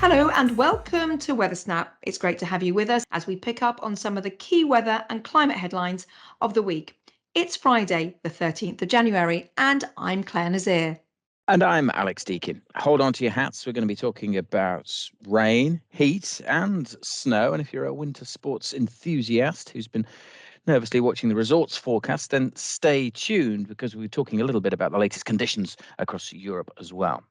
Hello and welcome to Weather Snap. It's great to have you with us as we pick up on some of the key weather and climate headlines of the week. It's Friday, the 13th of January, and I'm Clare Nasir. And I'm Alex Deakin. Hold on to your hats. We're going to be talking about rain, heat, and snow. And if you're a winter sports enthusiast who's been nervously watching the results forecast, then stay tuned because we're talking a little bit about the latest conditions across Europe as well.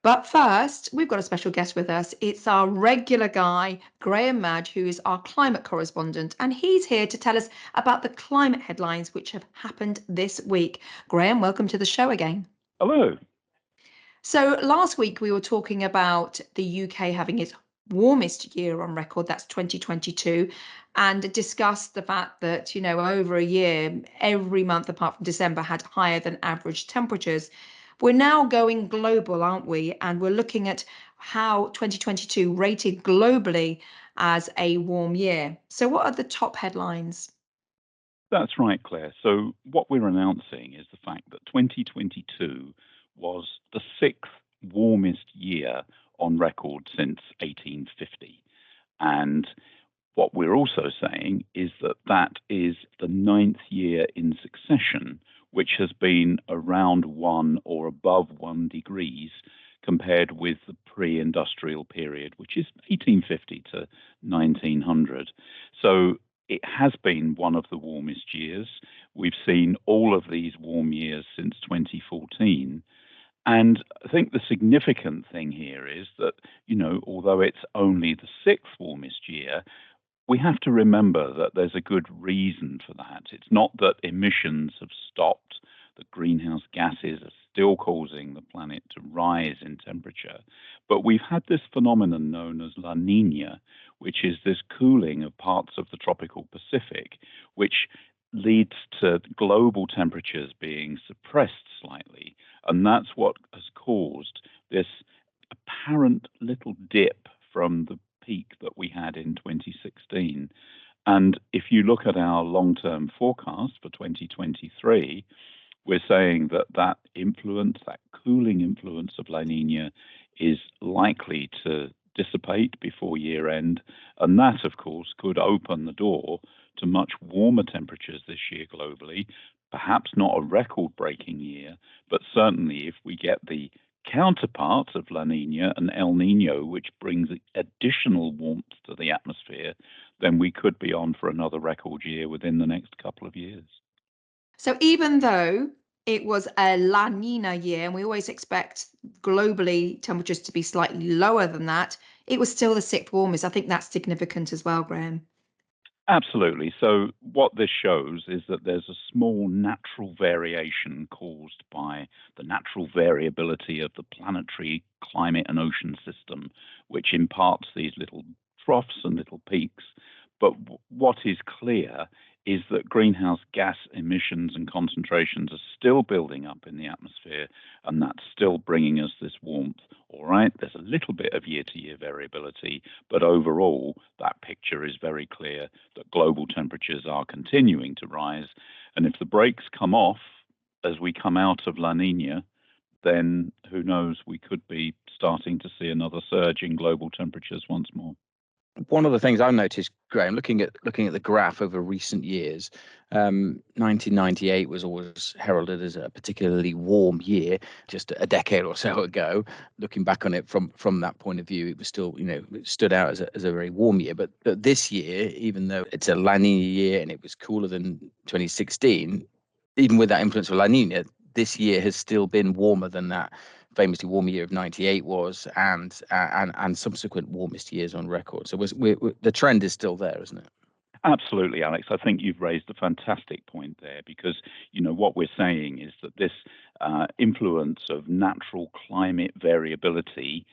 But first, we've got a special guest with us. It's our regular guy, Graham Madge, who is our climate correspondent, and he's here to tell us about the climate headlines which have happened this week. Graham, welcome to the show again. Hello. So last week we were talking about the UK having its warmest year on record, that's 2022, and discussed the fact that, over a year, every month apart from December had higher than average temperatures. We're now going global, aren't we? And we're looking at how 2022 rated globally as a warm year. So what are the top headlines? That's right, Claire. So, what we're announcing is the fact that 2022 was the sixth warmest year on record since 1850. And what we're also saying is that that is the ninth year in succession, which has been around 1 or above 1 degrees compared with the pre industrial period, which is 1850 to 1900. So, it has been one of the warmest years. We've seen all of these warm years since 2014. And I think the significant thing here is that, although it's only the sixth warmest year, we have to remember that there's a good reason for that. It's not that emissions have stopped, that greenhouse gases are still causing the planet to rise in temperature, but we've had this phenomenon known as La Nina, which is this cooling of parts of the tropical Pacific, which leads to global temperatures being suppressed slightly. And that's what has caused this apparent little dip from the peak that we had in 2016. And if you look at our long-term forecast for 2023, we're saying that influence, that cooling influence of La Nina is likely to dissipate before year end. And that, of course, could open the door to much warmer temperatures this year globally, perhaps not a record breaking year, but certainly if we get the counterparts of La Nina and El Nino, which brings additional warmth to the atmosphere, then we could be on for another record year within the next couple of years. So even though it was a La Nina year, and we always expect globally temperatures to be slightly lower than that, it was still the sixth warmest. I think that's significant as well, Graham. Absolutely. So, what this shows is that there's a small natural variation caused by the natural variability of the planetary climate and ocean system, which imparts these little troughs and little peaks. But what is clear is that greenhouse gas emissions and concentrations are still building up in the atmosphere, and that's still bringing us this warmth. All right, there's a little bit of year-to-year variability, but overall, that picture is very clear that global temperatures are continuing to rise. And if the brakes come off as we come out of La Nina, then who knows, we could be starting to see another surge in global temperatures once more. One of the things I've noticed, Graham, looking at the graph over recent years, 1998 was always heralded as a particularly warm year, just a decade or so ago. Looking back on it from that point of view, it was still, it stood out as a very warm year. But this year, even though it's a La Nina year and it was cooler than 2016, even with that influence of La Nina, this year has still been warmer than that famously warm year of 98 was, and subsequent warmest years on record. So the trend is still there, isn't it? Absolutely, Alex. I think you've raised a fantastic point there because, what we're saying is that this influence of natural climate variability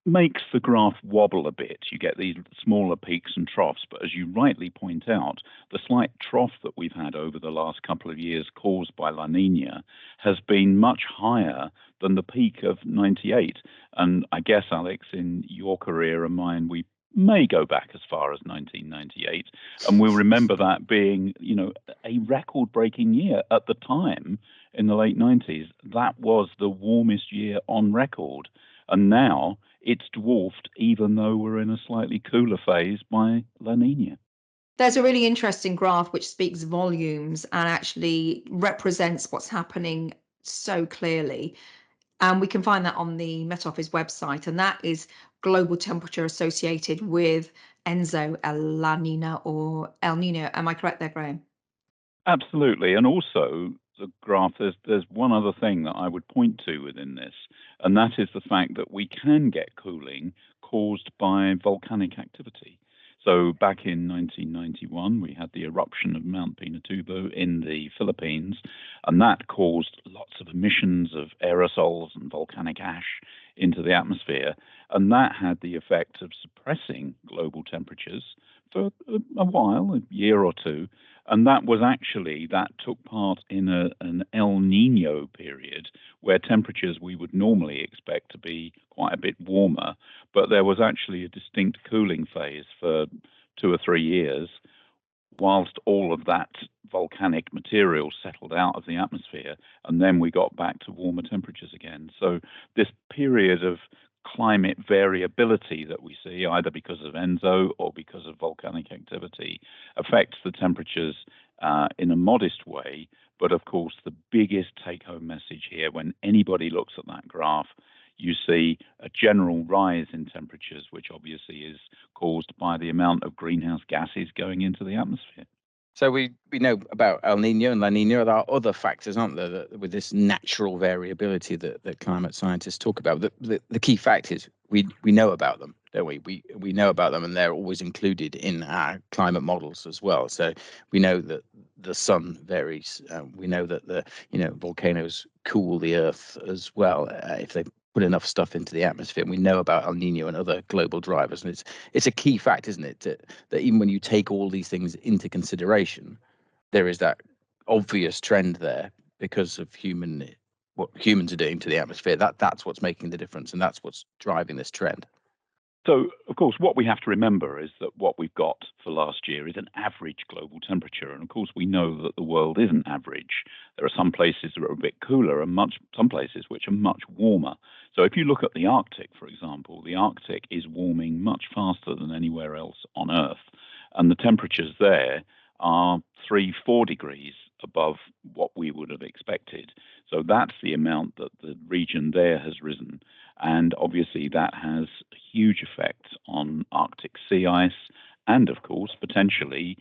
makes the graph wobble a bit. You get these smaller peaks and troughs, but as you rightly point out, the slight trough that we've had over the last couple of years caused by La Nina has been much higher than the peak of 98. And I guess, Alex, in your career and mine, we may go back as far as 1998, and we'll remember that being, a record-breaking year at the time in the late 90s. That was the warmest year on record. And now it's dwarfed, even though we're in a slightly cooler phase, by La Nina. There's a really interesting graph which speaks volumes and actually represents what's happening so clearly. And we can find that on the Met Office website, and that is global temperature associated with ENSO, La Nina or El Nino. Am I correct there, Graham? Absolutely. And also, the graph, there's one other thing that I would point to within this, and that is the fact that we can get cooling caused by volcanic activity. So back in 1991, we had the eruption of Mount Pinatubo in the Philippines, and that caused lots of emissions of aerosols and volcanic ash into the atmosphere. And that had the effect of suppressing global temperatures for a while, a year or two. And that took part in an El Nino period where temperatures we would normally expect to be quite a bit warmer, but there was actually a distinct cooling phase for 2 or 3 years, whilst all of that volcanic material settled out of the atmosphere, and then we got back to warmer temperatures again. So this period of climate variability that we see, either because of ENSO or because of volcanic activity, affects the temperatures in a modest way. But of course, the biggest take-home message here, when anybody looks at that graph, you see a general rise in temperatures, which obviously is caused by the amount of greenhouse gases going into the atmosphere. So we know about El Nino and La Nina. There are other factors, aren't there, that, with this natural variability that climate scientists talk about. The key fact is we know about them, don't we? We know about them, and they're always included in our climate models as well. So we know that the sun varies. We know that the volcanoes cool the earth as well if they put enough stuff into the atmosphere. And we know about El Nino and other global drivers, and it's a key fact, isn't it, that even when you take all these things into consideration, there is that obvious trend there because of what humans are doing to the atmosphere. That's what's making the difference, and that's what's driving this trend. So, of course, what we have to remember is that what we've got for last year is an average global temperature. And of course, we know that the world isn't average. There are some places that are a bit cooler and some places which are much warmer. So if you look at the Arctic, for example, the Arctic is warming much faster than anywhere else on Earth. And the temperatures there are 3-4 degrees above what we would have expected. So that's the amount that the region there has risen. And obviously that has a huge effect on Arctic sea ice and, of course, potentially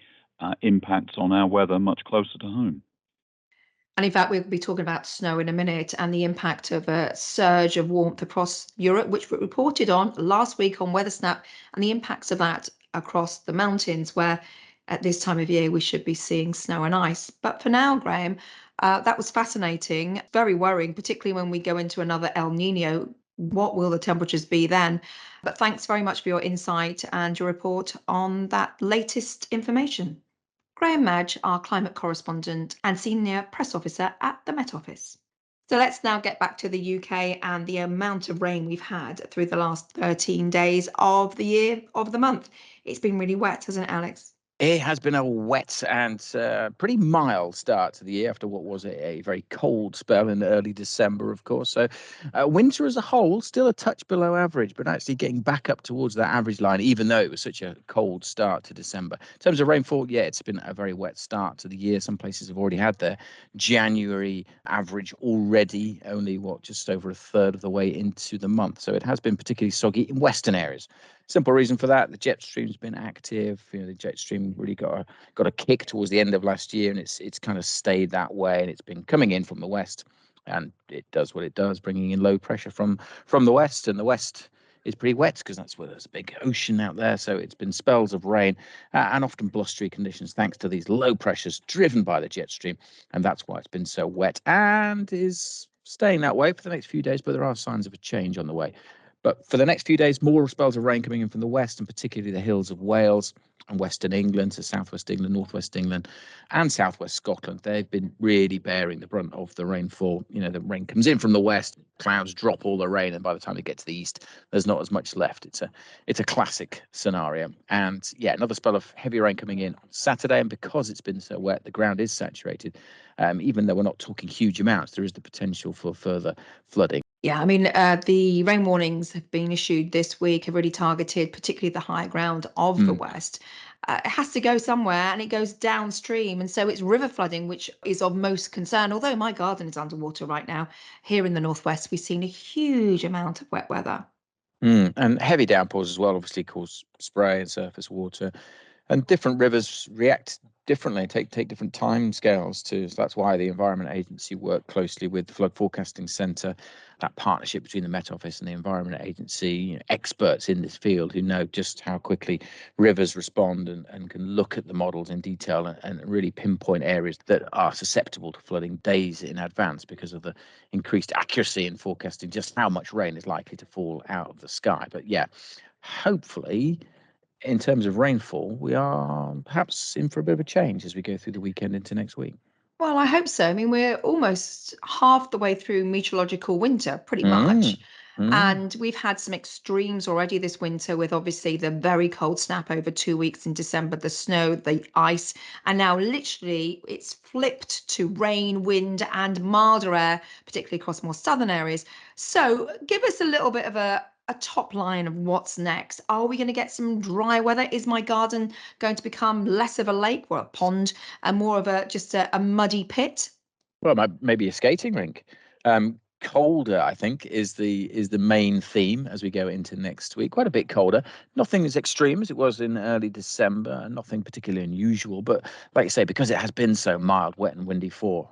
impacts on our weather much closer to home. And in fact, we'll be talking about snow in a minute and the impact of a surge of warmth across Europe, which we reported on last week on WeatherSnap, and the impacts of that across the mountains, where at this time of year we should be seeing snow and ice. But for now, Graham, that was fascinating, very worrying, particularly when we go into another El Nino. What will the temperatures be then? But thanks very much for your insight and your report on that latest information. Graham Madge, our climate correspondent and senior press officer at the Met Office. So let's now get back to the UK and the amount of rain we've had through the last 13 days of the month. It's been really wet, hasn't it, Alex? It has been a wet and pretty mild start to the year after what was a very cold spell in early December, of course. So winter as a whole, still a touch below average, but actually getting back up towards that average line, even though it was such a cold start to December. In terms of rainfall, yeah, it's been a very wet start to the year. Some places have already had their January average already, only, just over a third of the way into the month. So it has been particularly soggy in western areas. Simple reason for that: the jet stream's been active. The jet stream really got a kick towards the end of last year, and it's kind of stayed that way, and it's been coming in from the west, and it does what it does, bringing in low pressure from the west, and the west is pretty wet because that's where there's a big ocean out there. So it's been spells of rain and often blustery conditions thanks to these low pressures driven by the jet stream, and that's why it's been so wet and is staying that way for the next few days. But there are signs of a change on the way. But for the next few days, more spells of rain coming in from the west, and particularly the hills of Wales and western England, so southwest England, northwest England, and southwest Scotland. They've been really bearing the brunt of the rainfall. The rain comes in from the west, clouds drop all the rain, and by the time they get to the east, there's not as much left. It's a classic scenario. And yeah, another spell of heavy rain coming in on Saturday, and because it's been so wet, the ground is saturated. Even though we're not talking huge amounts, there is the potential for further flooding. Yeah, I mean, the rain warnings have been issued this week, have really targeted particularly the high ground of the Mm. West. It has to go somewhere and it goes downstream. And so it's river flooding, which is of most concern. Although my garden is underwater right now, here in the Northwest, we've seen a huge amount of wet weather. And heavy downpours as well obviously cause spray and surface water. And different rivers react differently, take different time scales too. So that's why the Environment Agency worked closely with the Flood Forecasting Centre, that partnership between the Met Office and the Environment Agency, experts in this field who know just how quickly rivers respond and can look at the models in detail and really pinpoint areas that are susceptible to flooding days in advance because of the increased accuracy in forecasting just how much rain is likely to fall out of the sky. But yeah, hopefully in terms of rainfall, we are perhaps in for a bit of a change as we go through the weekend into next week. Well, I hope so. I mean, we're almost half the way through meteorological winter, pretty Mm, much. mm. And we've had some extremes already this winter with obviously the very cold snap over 2 weeks in December, the snow, the ice. And now literally it's flipped to rain, wind, and milder air, particularly across more southern areas. So give us a little bit of a top line of what's next. Are we going to get some dry weather? Is my garden going to become less of a lake or a pond and more of just a muddy pit? Well, maybe a skating rink. Colder, I think, is the main theme as we go into next week. Quite a bit colder. Nothing as extreme as it was in early December. Nothing particularly unusual. But like you say, because it has been so mild, wet, and windy for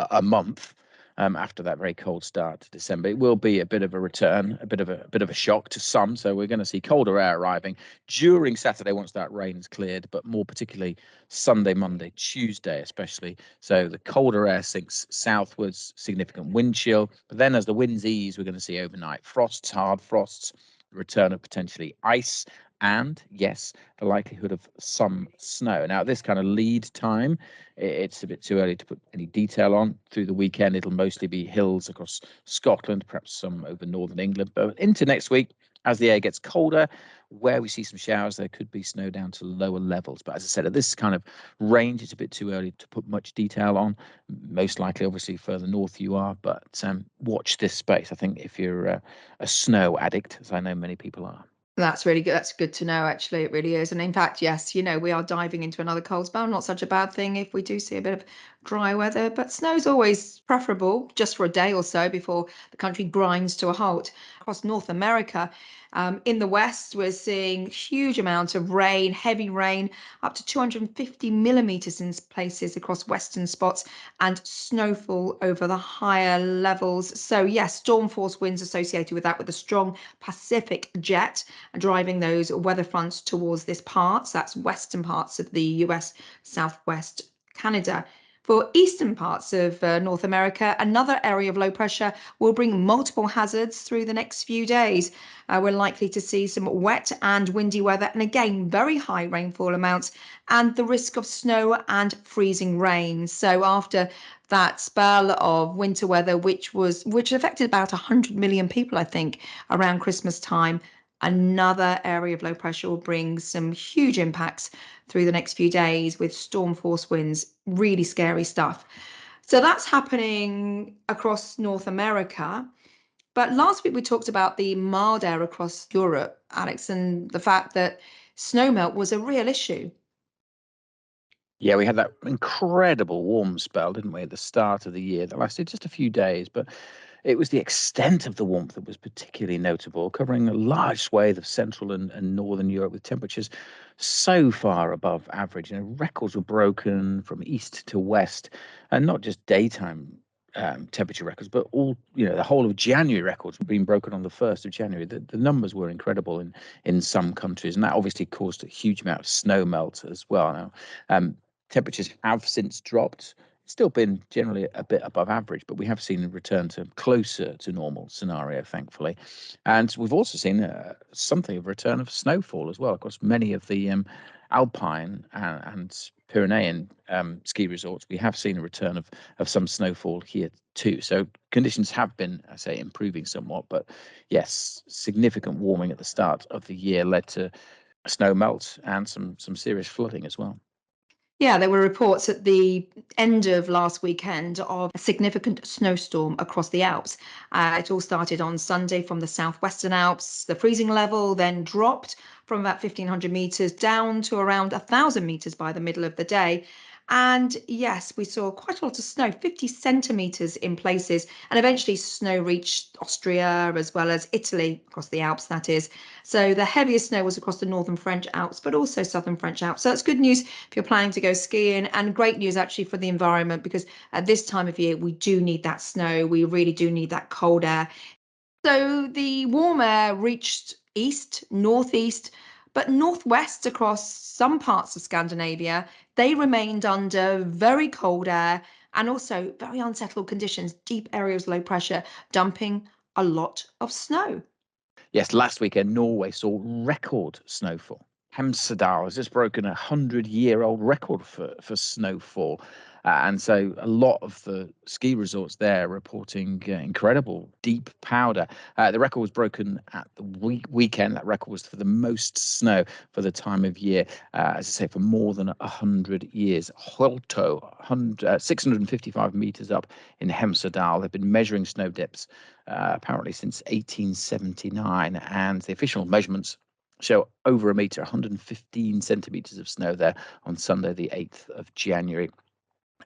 a month. After that very cold start to December, it will be a bit of a return, a bit of a shock to some. So we're going to see colder air arriving during Saturday once that rain's cleared, but more particularly Sunday, Monday, Tuesday, especially. So the colder air sinks southwards, significant wind chill. But then as the winds ease, we're going to see overnight frosts, hard frosts, the return of potentially ice, and yes, the likelihood of some snow. Now, at this kind of lead time, it's a bit too early to put any detail on. Through the weekend, it'll mostly be hills across Scotland, perhaps some over northern England. But into next week, as the air gets colder, where we see some showers, there could be snow down to lower levels. But as I said, at this kind of range, it's a bit too early to put much detail on. Most likely, obviously, further north you are, but watch this space. I think if you're a snow addict, as I know many people are. That's really good. That's good to know, actually. It really is. And in fact, yes, we are diving into another cold spell. Not such a bad thing if we do see a bit of dry weather, but snow's always preferable just for a day or so before the country grinds to a halt. Across North America, in the West, we're seeing huge amounts of rain, heavy rain, up to 250 millimeters in places across western spots, and snowfall over the higher levels. So, yes, storm force winds associated with that, with a strong Pacific jet driving those weather fronts towards this parts. That's western parts of the US, southwest Canada. For eastern parts of North America, another area of low pressure will bring multiple hazards through the next few days. We're likely to see some wet and windy weather, and again, very high rainfall amounts, and the risk of snow and freezing rain. So after that spell of winter weather, which affected about 100 million people, I think, around Christmas time, another area of low pressure will bring some huge impacts through the next few days with storm force winds, really scary stuff. So that's happening across North America. But last week we talked about the mild air across Europe, Alex, and the fact that snowmelt was a real issue. Yeah, we had that incredible warm spell, didn't we, at the start of the year that lasted just a few days, but it was the extent of the warmth that was particularly notable, covering a large swathe of central and northern Europe with temperatures so far above average. Records were broken from east to west, and not just daytime temperature records, but the whole of January records were being broken on the 1st of January. The numbers were incredible in some countries, and that obviously caused a huge amount of snow melt as well. Now, temperatures have since dropped. It's still been generally a bit above average, but we have seen a return to closer to normal scenario, thankfully. And we've also seen something of a return of snowfall as well across many of the Alpine and Pyrenean ski resorts. We have seen a return of some snowfall here too. So conditions have been, I say, improving somewhat. But yes, significant warming at the start of the year led to snow melt and some serious flooding as well. Yeah, there were reports at the end of last weekend of a significant snowstorm across the Alps. It all started on Sunday from the southwestern Alps. The freezing level then dropped from about 1,500 meters down to around 1,000 meters by the middle of the day. And yes, we saw quite a lot of snow, 50 centimeters in places, and eventually snow reached Austria as well as Italy, across the Alps, that is. So the heaviest snow was across the northern French Alps, but also southern French Alps. So that's good news if you're planning to go skiing, and great news actually for the environment, because at this time of year, we do need that snow. We really do need that cold air. So the warm air reached east, northeast, but northwest across some parts of Scandinavia, they remained under very cold air and also very unsettled conditions, deep areas of low pressure, dumping a lot of snow. Yes, last weekend, Norway saw record snowfall. Hemsedal has just broken a 100-year-old record for snowfall. And so a lot of the ski resorts there are reporting incredible deep powder. The record was broken at the weekend. That record was for the most snow for the time of year, as I say, for more than 100 years. Holto, 655 meters up in Hemsedal. They've been measuring snow depths apparently since 1879, and the official measurements show over a metre, 115 centimetres of snow there on Sunday, the 8th of January.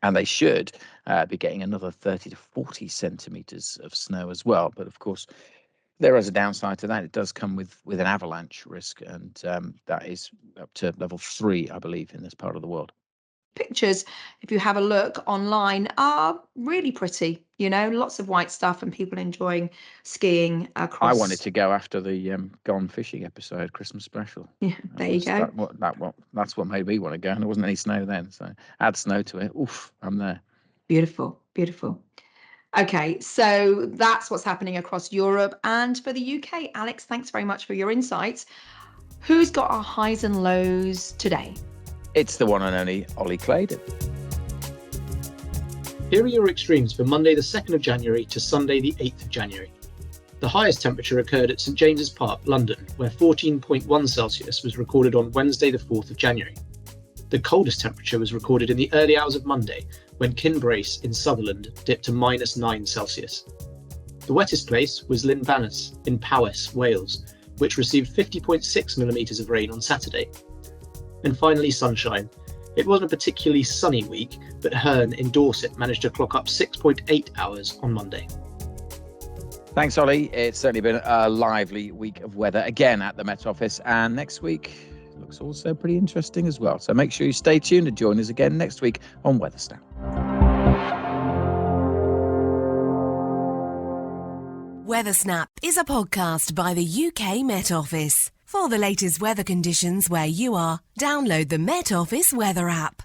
And they should be getting another 30 to 40 centimetres of snow as well. But of course, there is a downside to that. It does come with an avalanche risk, and that is up to level 3, I believe, in this part of the world. Pictures, if you have a look online, are really pretty. Lots of white stuff and people enjoying skiing across. I wanted to go after the Gone Fishing episode, Christmas special. Yeah, there you go. That's what made me want to go, and there wasn't any snow then, so add snow to it. Oof, I'm there. Beautiful, beautiful. Okay, so that's what's happening across Europe. And for the UK, Alex, thanks very much for your insights. Who's got our highs and lows today? It's the one and only Ollie Claydon. Here are your extremes for Monday the 2nd of January to Sunday the 8th of January. The highest temperature occurred at St James's Park, London, where 14.1 Celsius was recorded on Wednesday the 4th of January. The coldest temperature was recorded in the early hours of Monday, when Kinbrace in Sutherland dipped to -9 Celsius. The wettest place was Lynbanus in Powys, Wales, which received 50.6 millimetres of rain on Saturday. And finally, sunshine. It wasn't a particularly sunny week, but Herne in Dorset managed to clock up 6.8 hours on Monday. Thanks, Ollie. It's certainly been a lively week of weather again at the Met Office, and next week looks also pretty interesting as well. So make sure you stay tuned and join us again next week on Weather Snap. Weather Snap is a podcast by the UK Met Office. For the latest weather conditions where you are, download the Met Office weather app.